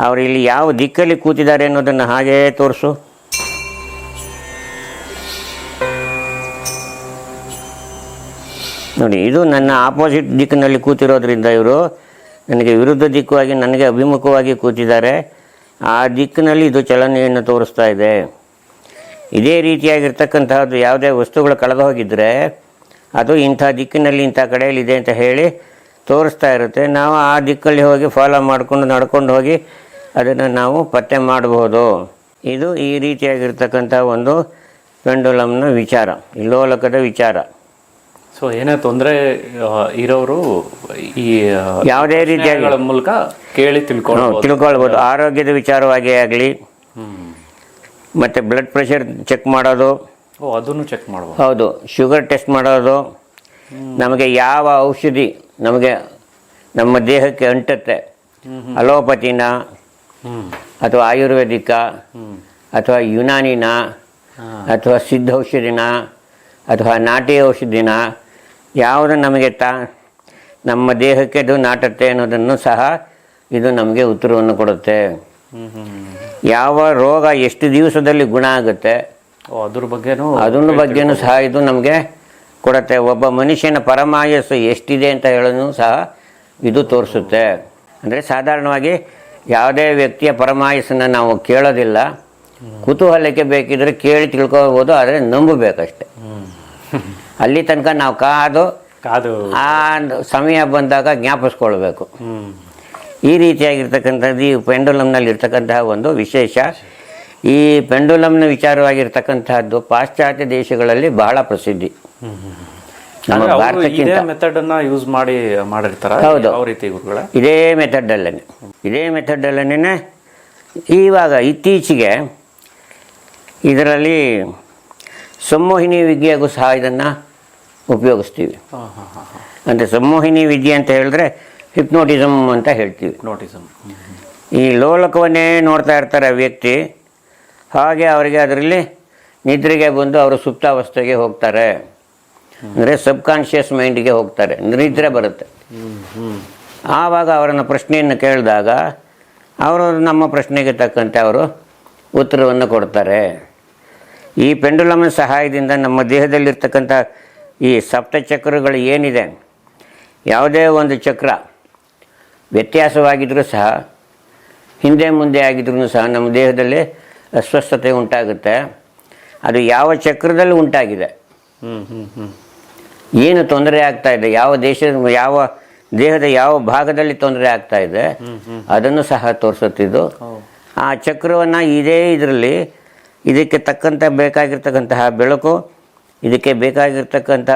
ಅವರು ಇಲ್ಲಿ ಯಾವ ದಿಕ್ಕಲ್ಲಿ ಕೂತಿದ್ದಾರೆ ಅನ್ನೋದನ್ನು ಹಾಗೇ ತೋರಿಸು. ನೋಡಿ, ಇದು ನನ್ನ ಆಪೋಸಿಟ್ ದಿಕ್ಕಿನಲ್ಲಿ ಕೂತಿರೋದ್ರಿಂದ ಇವರು ನನಗೆ ವಿರುದ್ಧ ದಿಕ್ಕವಾಗಿ, ನನಗೆ ಅಭಿಮುಖವಾಗಿ ಕೂತಿದ್ದಾರೆ. ಆ ದಿಕ್ಕಿನಲ್ಲಿ ಇದು ಚಲನೆಯನ್ನು ತೋರಿಸ್ತಾ ಇದೆ. ಇದೇ ರೀತಿಯಾಗಿರ್ತಕ್ಕಂತಹದ್ದು ಯಾವುದೇ ವಸ್ತುಗಳು ಕಳೆದು ಹೋಗಿದ್ದರೆ ಅದು ಇಂಥ ದಿಕ್ಕಿನಲ್ಲಿ ಇಂಥ ಕಡೆಯಲ್ಲಿದೆ ಅಂತ ಹೇಳಿ ತೋರಿಸ್ತಾ ಇರುತ್ತೆ. ನಾವು ಆ ದಿಕ್ಕಲ್ಲಿ ಹೋಗಿ ಫಾಲೋ ಮಾಡಿಕೊಂಡು ನಡ್ಕೊಂಡು ಹೋಗಿ ಅದನ್ನು ನಾವು ಪತ್ತೆ ಮಾಡಬಹುದು. ಇದು ಈ ರೀತಿಯಾಗಿರ್ತಕ್ಕಂಥ ಒಂದು ಪೆಂಡುಲಮ್ನ ವಿಚಾರ, ಲೋಲಕದ ವಿಚಾರ. ಸೊ ಏನೇ ತೊಂದರೆ ಇರೋರು ಈ ಯಾವುದೇ ರೀತಿಯ ಮೂಲಕ ಕೇಳಿ ತಿಳ್ಕೊಳ್ಬೋದು. ಆರೋಗ್ಯದ ವಿಚಾರವಾಗಿ ಆಗಲಿ, ಮತ್ತು ಬ್ಲಡ್ ಪ್ರೆಷರ್ ಚೆಕ್ ಮಾಡೋದು, ಅದನ್ನು ಚೆಕ್ ಮಾಡ್ಬೋದು. ಹೌದು, ಶುಗರ್ ಟೆಸ್ಟ್ ಮಾಡೋದು, ನಮಗೆ ಯಾವ ಔಷಧಿ ನಮಗೆ ನಮ್ಮ ದೇಹಕ್ಕೆ ಅಂಟುತ್ತೆ, ಅಲೋಪತಿನ ಅಥವಾ ಆಯುರ್ವೇದಿಕ ಅಥವಾ ಯುನಾನಿನ ಅಥವಾ ಸಿದ್ಧ ಔಷಧಿನ ಅಥವಾ ನಾಟಿ ಔಷಧಿನ ಯಾವುದು ನಮಗೆ ನಮ್ಮ ದೇಹಕ್ಕೆ ಅದು ನಾಟುತ್ತೆ ಅನ್ನೋದನ್ನು ಸಹ ಇದು ನಮಗೆ ಉತ್ತರವನ್ನು ಕೊಡುತ್ತೆ. ಯಾವ ರೋಗ ಎಷ್ಟು ದಿವಸದಲ್ಲಿ ಗುಣ ಆಗುತ್ತೆ ಅದ್ರ ಬಗ್ಗೆನೂ ಸಹ ಇದು ನಮಗೆ ಕೊಡುತ್ತೆ. ಒಬ್ಬ ಮನುಷ್ಯನ ಪರಮಾಯಸ್ಸು ಎಷ್ಟಿದೆ ಅಂತ ಹೇಳೋದು ಸಹ ಇದು ತೋರಿಸುತ್ತೆ. ಅಂದರೆ ಸಾಧಾರಣವಾಗಿ ಯಾವುದೇ ವ್ಯಕ್ತಿಯ ಪರಮಾಯಸ್ಸನ್ನು ನಾವು ಕೇಳೋದಿಲ್ಲ, ಕುತೂಹಲಕ್ಕೆ ಬೇಕಿದ್ರೆ ಕೇಳಿ ತಿಳ್ಕೊಬೋದು, ಆದರೆ ನಂಬಬೇಕಷ್ಟೆ. ಅಲ್ಲಿ ತನಕ ನಾವು ಕಾದು ಆ ಸಮಯ ಬಂದಾಗ ಜ್ಞಾಪಿಸ್ಕೊಳ್ಬೇಕು. ಈ ರೀತಿಯಾಗಿರ್ತಕ್ಕಂಥದ್ದು ಈ ಪೆಂಡುಲಮ್ನಲ್ಲಿ ಇರ್ತಕ್ಕಂತಹ ಒಂದು ವಿಶೇಷ. ಈ ಪೆಂಡುಲಮ್ನ ವಿಚಾರವಾಗಿರ್ತಕ್ಕಂತಹದ್ದು ಪಾಶ್ಚಾತ್ಯ ದೇಶಗಳಲ್ಲಿ ಬಹಳ ಪ್ರಸಿದ್ಧಿ. ನಮ್ಮ ಭಾರತಕ್ಕಿಂತ ಮೆಥಡನ್ನು ಯೂಸ್ ಮಾಡಿರ್ತಾರೆ. ಹೌದು, ಇದೇ ಮೆಥಡಲ್ಲೇ ಇವಾಗ ಇತ್ತೀಚೆಗೆ ಇದರಲ್ಲಿ ಸಂಮೋಹಿನಿ ವಿದ್ಯೆಗೂ ಸಹ ಇದನ್ನು ಉಪಯೋಗಿಸ್ತೀವಿ. ಅಂದರೆ ಸಂಮೋಹಿನಿ ವಿದ್ಯೆ ಅಂತ ಹೇಳಿದ್ರೆ ಹಿಪ್ನೋಟಿಸಮ್ ಅಂತ ಹೇಳ್ತೀವಿ. ಈ ಲೋಲಕವನ್ನೇ ನೋಡ್ತಾ ಇರ್ತಾರೆ ವ್ಯಕ್ತಿ, ಹಾಗೆ ಅವರಿಗೆ ಅದರಲ್ಲಿ ನಿದ್ರೆಗೆ ಬಂದು ಅವರು ಸುಪ್ತಾವಸ್ಥೆಗೆ ಹೋಗ್ತಾರೆ. ಅಂದರೆ ಸಬ್ಕಾನ್ಷಿಯಸ್ ಮೈಂಡಿಗೆ ಹೋಗ್ತಾರೆ, ನಿದ್ರೆ ಬರುತ್ತೆ. ಆವಾಗ ಅವರನ್ನು ಪ್ರಶ್ನೆಯನ್ನು ಕೇಳಿದಾಗ ಅವರು ನಮ್ಮ ಪ್ರಶ್ನೆಗೆ ತಕ್ಕಂತೆ ಅವರು ಉತ್ತರವನ್ನು ಕೊಡ್ತಾರೆ. ಈ ಪೆಂಡುಲಮ್ನ ಸಹಾಯದಿಂದ ನಮ್ಮ ದೇಹದಲ್ಲಿರ್ತಕ್ಕಂಥ ಈ ಸಪ್ತಚಕ್ರಗಳು ಏನಿದೆ, ಯಾವುದೇ ಒಂದು ಚಕ್ರ ವ್ಯತ್ಯಾಸವಾಗಿದ್ದರೂ ಸಹ, ಹಿಂದೆ ಮುಂದೆ ಆಗಿದ್ರೂ ಸಹ ನಮ್ಮ ದೇಹದಲ್ಲಿ ಅಸ್ವಸ್ಥತೆ ಉಂಟಾಗುತ್ತೆ. ಅದು ಯಾವ ಚಕ್ರದಲ್ಲಿ ಉಂಟಾಗಿದೆ, ಏನು ತೊಂದರೆ ಆಗ್ತಾ ಇದೆ, ಯಾವ ದೇಹದ ಯಾವ ಭಾಗದಲ್ಲಿ ತೊಂದರೆ ಆಗ್ತಾ ಇದೆ ಅದನ್ನು ಸಹ ತೋರಿಸುತ್ತಿದ್ದು. ಆ ಚಕ್ರವನ್ನು ಇದೇ ಇದರಲ್ಲಿ ಇದಕ್ಕೆ ತಕ್ಕಂಥ ಬೇಕಾಗಿರ್ತಕ್ಕಂತಹ ಬೆಳಕು, ಇದಕ್ಕೆ ಬೇಕಾಗಿರ್ತಕ್ಕಂಥ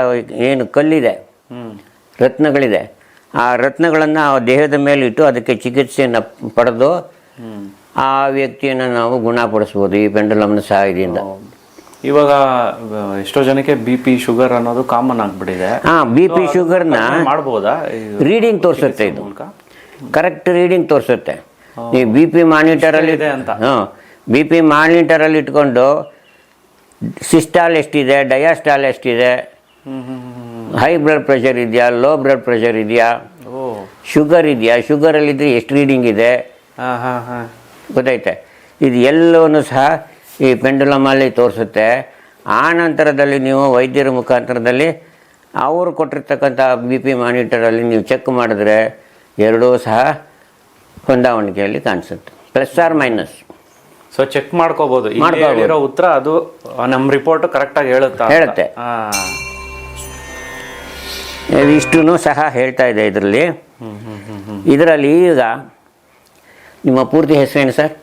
ಏನು ಕಲ್ಲಿದೆ, ರತ್ನಗಳಿದೆ, ಆ ರತ್ನಗಳನ್ನು ಆ ದೇಹದ ಮೇಲೆ ಇಟ್ಟು ಅದಕ್ಕೆ ಚಿಕಿತ್ಸೆಯನ್ನು ಪಡೆದು ಆ ವ್ಯಕ್ತಿಯನ್ನು ನಾವು ಗುಣಪಡಿಸ್ಬೋದು ಈ ಪೆಂಡುಲಮ್ನ ಸಹಾಯದಿಂದ. ಇವಾಗ ಎಷ್ಟೋ ಜನಕ್ಕೆ BP ಶುಗರ್ ಅನ್ನೋದು ಕಾಮನ್ ಆಗ್ಬಿಟ್ಟಿದೆ. BP ಶುಗರ್ನ ಮಾಡ್ಬೋದಾ? ರೀಡಿಂಗ್ ತೋರಿಸುತ್ತೆ, ಇದು ಕರೆಕ್ಟ್ ರೀಡಿಂಗ್ ತೋರಿಸುತ್ತೆ. ನೀವು BP ಮಾನಿಟರಲ್ಲಿ ಇದೆ ಅಂತ, BP ಮಾನಿಟರಲ್ಲಿ ಇಟ್ಕೊಂಡು ಸಿಸ್ಟಾಲ್ ಎಷ್ಟಿದೆ, ಡಯಾಸ್ಟಾಲ್ ಎಷ್ಟಿದೆ, ಹೈ ಬ್ಲಡ್ ಪ್ರೆಷರ್ ಇದೆಯಾ, ಲೋ ಬ್ಲಡ್ ಪ್ರೆಷರ್ ಇದೆಯಾ, ಶುಗರ್ ಇದೆಯಾ, ಶುಗರಲ್ಲಿದ್ದರೆ ಎಷ್ಟು ರೀಡಿಂಗ್ ಇದೆ ಗೊತ್ತೈತೆ. ಇದು ಎಲ್ಲವನ್ನೂ ಸಹ ಈ ಪೆಂಡುಲಮಲ್ಲಿ ತೋರಿಸುತ್ತೆ. ಆ ನಂತರದಲ್ಲಿ ನೀವು ವೈದ್ಯರ ಮುಖಾಂತರದಲ್ಲಿ ಅವರು ಕೊಟ್ಟಿರ್ತಕ್ಕಂಥ BP ಮಾನಿಟರಲ್ಲಿ ನೀವು ಚೆಕ್ ಮಾಡಿದ್ರೆ ಎರಡೂ ಸಹ ಹೊಂದಾಣಿಕೆಯಲ್ಲಿ ಕಾಣಿಸುತ್ತೆ, plus or minus. So check ಮಾಡ್ಕೋಬಹುದು, ಹೇಳಿರೋ ಉತ್ತರ ಅದು ನಮ್ಮ ರಿಪೋರ್ಟ್ ಕರೆಕ್ಟಾಗಿ ಹೇಳುತ್ತೆ. ಇಷ್ಟೂ ಸಹ ಹೇಳ್ತಾ ಇದೆ ಇದರಲ್ಲಿ. ಈಗ ನಿಮ್ಮ ಪೂರ್ತಿ ಹೆಸರೇನು ಸರ್?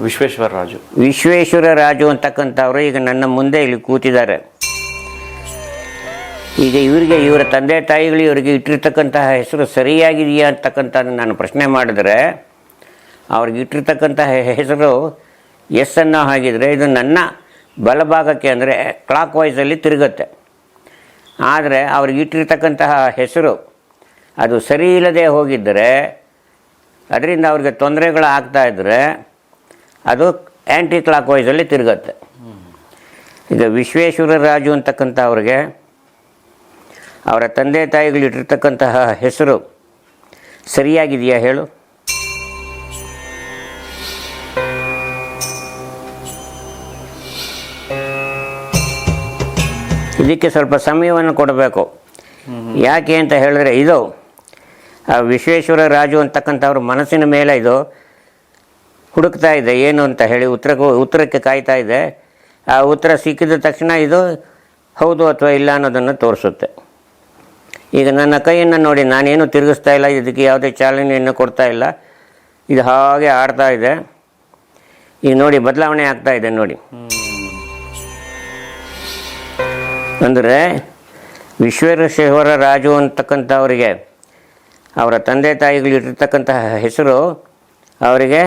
ವಿಶ್ವೇಶ್ವರ ರಾಜು. ವಿಶ್ವೇಶ್ವರ ರಾಜು ಅಂತಕ್ಕಂಥವ್ರು ಈಗ ನನ್ನ ಮುಂದೆ ಇಲ್ಲಿ ಕೂತಿದ್ದಾರೆ. ಈಗ ಇವರ ತಂದೆ ತಾಯಿಗಳು ಇವರಿಗೆ ಇಟ್ಟಿರ್ತಕ್ಕಂತಹ ಹೆಸರು ಸರಿಯಾಗಿದೆಯಾ ಅಂತಕ್ಕಂಥ ನಾನು ಪ್ರಶ್ನೆ ಮಾಡಿದ್ರೆ, ಅವ್ರಿಗೆ ಇಟ್ಟಿರ್ತಕ್ಕಂತಹ ಹೆಸರು ಎಸ್ ಅನ್ನೋ ಹಾಗಿದ್ರೆ ಇದು ನನ್ನ ಬಲಭಾಗಕ್ಕೆ ಅಂದರೆ ಕ್ಲಾಕ್ ವೈಸಲ್ಲಿ ತಿರುಗುತ್ತೆ. ಆದರೆ ಅವ್ರಿಗೆ ಇಟ್ಟಿರ್ತಕ್ಕಂತಹ ಹೆಸರು ಅದು ಸರಿ ಇಲ್ಲದೆ ಹೋಗಿದ್ದರೆ, ಅದರಿಂದ ಅವ್ರಿಗೆ ತೊಂದರೆಗಳು ಆಗ್ತಾಯಿದ್ರೆ ಅದು ಆ್ಯಂಟಿ ಕ್ಲಾಕ್ ವೈಸಲ್ಲಿ ತಿರುಗುತ್ತೆ. ಈಗ ವಿಶ್ವೇಶ್ವರ ರಾಜು ಅಂತಕ್ಕಂಥ ಅವ್ರಿಗೆ ಅವರ ತಂದೆ ತಾಯಿಗಳು ಇಟ್ಟಿರ್ತಕ್ಕಂತಹ ಹೆಸರು ಸರಿಯಾಗಿದೆಯಾ ಹೇಳು? ಇದಕ್ಕೆ ಸ್ವಲ್ಪ ಸಮಯವನ್ನು ಕೊಡಬೇಕು. ಯಾಕೆ ಅಂತ ಹೇಳಿದ್ರೆ, ಇದು ವಿಶ್ವೇಶ್ವರ ರಾಜು ಅಂತಕ್ಕಂಥವ್ರ ಮನಸ್ಸಿನ ಮೇಲೆ ಇದು ಹುಡುಕ್ತಾ ಇದೆ ಏನು ಅಂತ ಹೇಳಿ, ಉತ್ತರಕ್ಕೆ ಕಾಯ್ತಾ ಇದೆ. ಆ ಉತ್ತರ ಸಿಕ್ಕಿದ ತಕ್ಷಣ ಇದು ಹೌದು ಅಥವಾ ಇಲ್ಲ ಅನ್ನೋದನ್ನು ತೋರಿಸುತ್ತೆ. ಈಗ ನನ್ನ ಕೈಯನ್ನು ನೋಡಿ, ನಾನೇನು ತಿರುಗಿಸ್ತಾ ಇಲ್ಲ, ಇದಕ್ಕೆ ಯಾವುದೇ ಚಾಲನೆಯನ್ನು ಕೊಡ್ತಾ ಇಲ್ಲ, ಇದು ಹಾಗೆ ಆಡ್ತಾ ಇದೆ. ಈಗ ನೋಡಿ ಬದಲಾವಣೆ ಆಗ್ತಾ ಇದೆ ನೋಡಿ. ಅಂದರೆ ವಿಶ್ವೇಶ್ವರ ರಾಜು ಅಂತಕ್ಕಂಥವರಿಗೆ ಅವರ ತಂದೆ ತಾಯಿಗಳು ಇಟ್ಟಿರ್ತಕ್ಕಂತಹ ಹೆಸರು ಅವರಿಗೆ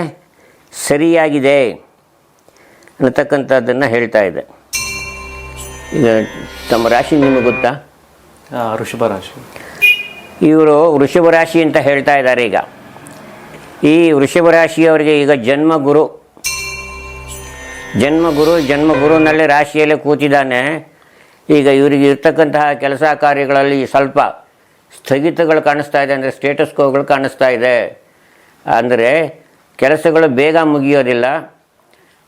ಸರಿಯಾಗಿದೆ ಅನ್ನತಕ್ಕಂಥದ್ದನ್ನು ಹೇಳ್ತಾ ಇದೆ. ಈಗ ತಮ್ಮ ರಾಶಿ ನಿಮಗೆ ಗೊತ್ತಾ? ವೃಷಭ ರಾಶಿ. ಇವರು ವೃಷಭ ರಾಶಿ ಅಂತ ಹೇಳ್ತಾ ಇದ್ದಾರೆ. ಈಗ ಈ ವೃಷಭ ರಾಶಿಯವರಿಗೆ ಈಗ ಜನ್ಮಗುರುನಲ್ಲಿ ರಾಶಿಯಲ್ಲೇ ಕೂತಿದ್ದಾನೆ. ಈಗ ಇವರಿಗೆ ಇರ್ತಕ್ಕಂತಹ ಕೆಲಸ ಕಾರ್ಯಗಳಲ್ಲಿ ಸ್ವಲ್ಪ ಸ್ಥಗಿತಗಳು ಕಾಣಿಸ್ತಾ ಇದೆ, ಅಂದರೆ ಸ್ಟೇಟಸ್ ಕೋಗಳು ಕಾಣಿಸ್ತಾ ಇದೆ. ಅಂದರೆ ಕೆಲಸಗಳು ಬೇಗ ಮುಗಿಯೋದಿಲ್ಲ,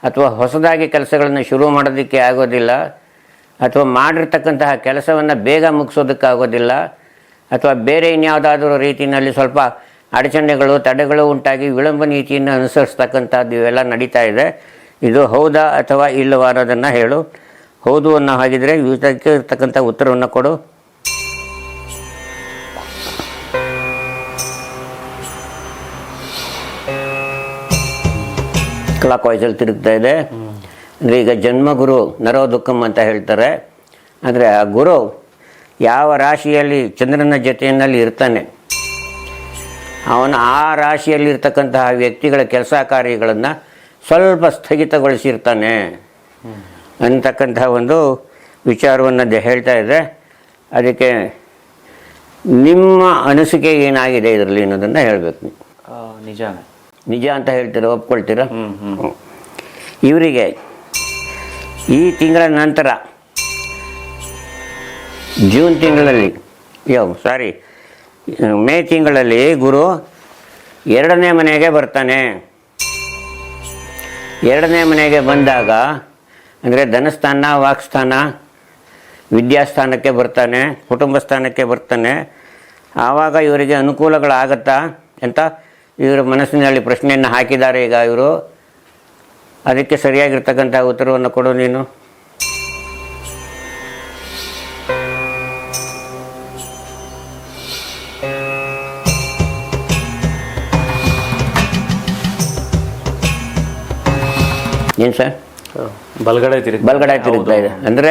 ಅಥವಾ ಹೊಸದಾಗಿ ಕೆಲಸಗಳನ್ನು ಶುರು ಮಾಡೋದಕ್ಕೆ ಆಗೋದಿಲ್ಲ, ಅಥವಾ ಮಾಡಿರ್ತಕ್ಕಂತಹ ಕೆಲಸವನ್ನು ಬೇಗ ಮುಗಿಸೋದಕ್ಕಾಗೋದಿಲ್ಲ, ಅಥವಾ ಬೇರೆ ಇನ್ಯಾವುದಾದ್ರೂ ರೀತಿಯಲ್ಲಿ ಸ್ವಲ್ಪ ಅಡಚಣೆಗಳು ತಡೆಗಳು ಉಂಟಾಗಿ ವಿಳಂಬ ನೀತಿಯನ್ನು ಅನುಸರಿಸ್ತಕ್ಕಂಥದ್ದು ಇವೆಲ್ಲ ನಡೀತಾ ಇದೆ. ಇದು ಹೌದಾ ಅಥವಾ ಇಲ್ಲವಾ ಅನ್ನೋದನ್ನು ಹೇಳು. ಹೌದು ಅನ್ನೋ ಹಾಗಿದ್ರೆ ಇದಕ್ಕೆ ಇರ್ತಕ್ಕಂಥ ಉತ್ತರವನ್ನು ಕೊಡು. ಕ್ಲಾಕ್ ವೈಸಲ್ಲಿ ತಿರುಗ್ತಾ ಇದೆ. ಅಂದರೆ ಈಗ ಜನ್ಮಗುರು ನರೋ ದುಃಖಂ ಅಂತ ಹೇಳ್ತಾರೆ. ಅಂದರೆ ಆ ಗುರು ಯಾವ ರಾಶಿಯಲ್ಲಿ ಚಂದ್ರನ ಜೊತೆಯಲ್ಲಿ ಇರ್ತಾನೆ, ಅವನು ಆ ರಾಶಿಯಲ್ಲಿರ್ತಕ್ಕಂತಹ ವ್ಯಕ್ತಿಗಳ ಕೆಲಸ ಕಾರ್ಯಗಳನ್ನು ಸ್ವಲ್ಪ ಸ್ಥಗಿತಗೊಳಿಸಿರ್ತಾನೆ ಅಂತಕ್ಕಂತಹ ಒಂದು ವಿಚಾರವನ್ನು ಹೇಳ್ತಾ ಇದೆ. ಅದಕ್ಕೆ ನಿಮ್ಮ ಅನಿಸಿಕೆ ಏನಾಗಿದೆ ಇದರಲ್ಲಿ ಅನ್ನೋದನ್ನು ಹೇಳಬೇಕು. ನಿಜ ಅಂತ ಹೇಳ್ತೀರಾ, ಒಪ್ಕೊಳ್ತೀರಾ? ಇವರಿಗೆ ಈ ತಿಂಗಳ ನಂತರ ಜೂನ್ ತಿಂಗಳಲ್ಲಿ ಮೇ ತಿಂಗಳಲ್ಲಿ ಗುರು 2ನೇ ಮನೆಗೆ ಬರ್ತಾನೆ. 2ನೇ ಮನೆಗೆ ಬಂದಾಗ ಅಂದರೆ ಧನಸ್ಥಾನ, ವಾಕ್ಸ್ಥಾನ, ವಿದ್ಯಾಸ್ಥಾನಕ್ಕೆ ಬರ್ತಾನೆ, ಕುಟುಂಬ ಸ್ಥಾನಕ್ಕೆ ಬರ್ತಾನೆ. ಆವಾಗ ಇವರಿಗೆ ಅನುಕೂಲಗಳಾಗತ್ತಾ ಅಂತ ಇವರು ಮನಸ್ಸಿನಲ್ಲಿ ಪ್ರಶ್ನೆಯನ್ನು ಹಾಕಿದ್ದಾರೆ. ಈಗ ಇವರು ಅದಕ್ಕೆ ಸರಿಯಾಗಿರ್ತಕ್ಕಂಥ ಉತ್ತರವನ್ನು ಕೊಡು ನೀನು. ಏನು ಸರ್? ಬಲಗಡೆ ತಿರುಗ್ತಾ ಇದೆ. ಅಂದರೆ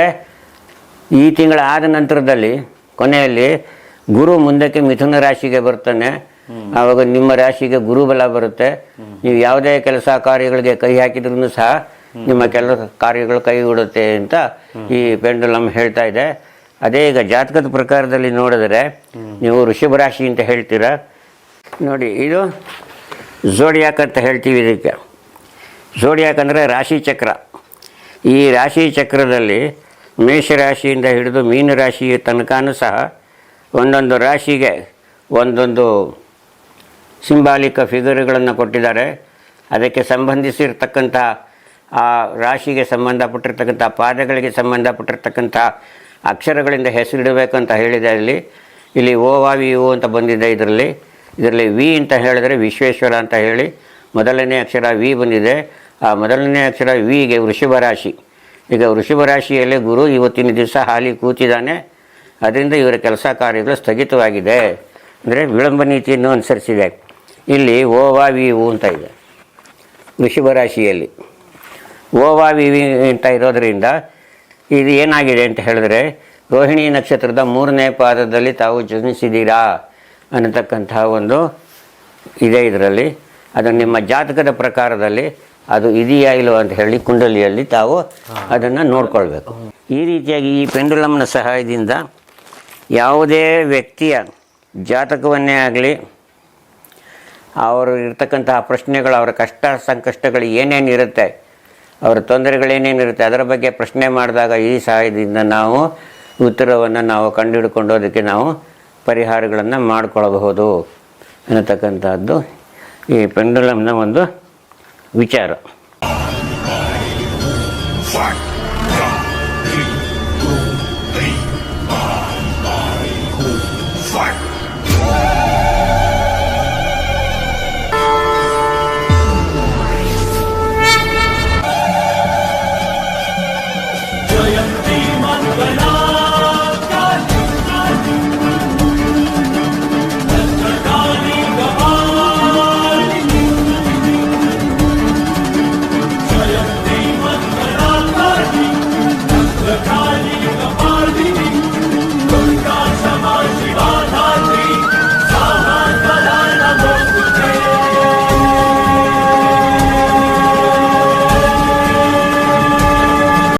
ಈ ತಿಂಗಳ ಆದ ನಂತರದಲ್ಲಿ ಕೊನೆಯಲ್ಲಿ ಗುರು ಮುಂದಕ್ಕೆ ಮಿಥುನ ರಾಶಿಗೆ ಬರ್ತಾನೆ. ಆವಾಗ ನಿಮ್ಮ ರಾಶಿಗೆ ಗುರುಬಲ ಬರುತ್ತೆ. ನೀವು ಯಾವುದೇ ಕೆಲಸ ಕಾರ್ಯಗಳಿಗೆ ಕೈ ಹಾಕಿದ್ರೂ ಸಹ ನಿಮ್ಮ ಕೆಲಸ ಕಾರ್ಯಗಳು ಕೈಗೂಡುತ್ತೆ ಅಂತ ಈ ಪೆಂಡುಲಮ್ ಹೇಳ್ತಾ ಇದೆ. ಅದೇ ಈಗ ಜಾತಕದ ಪ್ರಕಾರದಲ್ಲಿ ನೋಡಿದ್ರೆ ನೀವು ವೃಷಭ ರಾಶಿ ಅಂತ ಹೇಳ್ತೀರಾ. ನೋಡಿ, ಇದು ಝೋಡಿಯಾಕ್ ಅಂತ ಹೇಳ್ತೀವಿ ಇದಕ್ಕೆ. ಝೋಡಿಯಾಕ್ ಅಂದರೆ ರಾಶಿ ಚಕ್ರ. ಈ ರಾಶಿ ಚಕ್ರದಲ್ಲಿ ಮೇಷರಾಶಿಯಿಂದ ಹಿಡಿದು ಮೀನರಾಶಿಯ ತನಕನೂ ಸಹ ಒಂದೊಂದು ರಾಶಿಗೆ ಒಂದೊಂದು ಸಿಂಬಾಲಿಕ ಫಿಗರ್ಗಳನ್ನು ಕೊಟ್ಟಿದ್ದಾರೆ. ಅದಕ್ಕೆ ಸಂಬಂಧಿಸಿರ್ತಕ್ಕಂಥ ಆ ರಾಶಿಗೆ ಸಂಬಂಧಪಟ್ಟಿರ್ತಕ್ಕಂಥ ಪಾದಗಳಿಗೆ ಸಂಬಂಧಪಟ್ಟಿರ್ತಕ್ಕಂಥ ಅಕ್ಷರಗಳಿಂದ ಹೆಸರಿಡಬೇಕಂತ ಹೇಳಿದೆ. ಇಲ್ಲಿ ಓ ವಾ ವಿ ಓ ಅಂತ ಬಂದಿದೆ. ಇದರಲ್ಲಿ ವಿ ಅಂತ ಹೇಳಿದರೆ ವಿಶ್ವೇಶ್ವರ ಅಂತ ಹೇಳಿ ಮೊದಲನೇ ಅಕ್ಷರ ವಿ ಬಂದಿದೆ. ಆ ಮೊದಲನೇ ಅಕ್ಷರ ವಿಗೆ ವೃಷಭ ರಾಶಿ. ಈಗ ವೃಷಭ ರಾಶಿಯಲ್ಲಿ ಗುರು ಇವತ್ತಿನ ದಿವಸ ಹಾಲಿ ಕೂತಿದ್ದಾನೆ. ಅದರಿಂದ ಇವರ ಕೆಲಸ ಕಾರ್ಯಗಳು ಸ್ಥಗಿತವಾಗಿದೆ, ಅಂದರೆ ವಿಳಂಬ ನೀತಿಯನ್ನು ಅನುಸರಿಸಿದೆ. ಇಲ್ಲಿ ಓ ವಾ ವಿ ಉ ಅಂತ ಇದೆ ವೃಷಭ ರಾಶಿಯಲ್ಲಿ. ಓ ವಾ ವಿ ವಿ ಅಂತ ಇರೋದರಿಂದ ಇದು ಏನಾಗಿದೆ ಅಂತ ಹೇಳಿದ್ರೆ, ರೋಹಿಣಿ ನಕ್ಷತ್ರದ 3ನೇ ಪಾದದಲ್ಲಿ ತಾವು ಜನಿಸಿದ್ದೀರಾ ಅನ್ನತಕ್ಕಂತಹ ಒಂದು ಇದೆ ಇದರಲ್ಲಿ. ಅದು ನಿಮ್ಮ ಜಾತಕದ ಪ್ರಕಾರದಲ್ಲಿ ಅದು ಇದೆಯಾ ಇಲ್ಲೋ ಅಂತ ಹೇಳಿ ಕುಂಡಲಿಯಲ್ಲಿ ತಾವು ಅದನ್ನು ನೋಡ್ಕೊಳ್ಬೇಕು. ಈ ರೀತಿಯಾಗಿ ಈ ಪೆಂಡುಲಮ್ನ ಸಹಾಯದಿಂದ ಯಾವುದೇ ವ್ಯಕ್ತಿಯ ಜಾತಕವನ್ನೇ ಆಗಲಿ, ಅವರು ಇರ್ತಕ್ಕಂತಹ ಪ್ರಶ್ನೆಗಳು, ಅವರ ಕಷ್ಟ ಸಂಕಷ್ಟಗಳು ಏನೇನಿರುತ್ತೆ, ಅವರ ತೊಂದರೆಗಳೇನೇನಿರುತ್ತೆ ಅದರ ಬಗ್ಗೆ ಪ್ರಶ್ನೆ ಮಾಡಿದಾಗ ಈ ಸಹಾಯದಿಂದ ನಾವು ಉತ್ತರವನ್ನು ನಾವು ಕಂಡುಹಿಡ್ಕೊಂಡು ಅದಕ್ಕೆ ನಾವು ಪರಿಹಾರಗಳನ್ನು ಮಾಡಿಕೊಳ್ಳಬಹುದು ಅನ್ನತಕ್ಕಂಥದ್ದು ಈ ಪೆಂಡುಲಮ್ನ ಒಂದು ವಿಚಾರ. The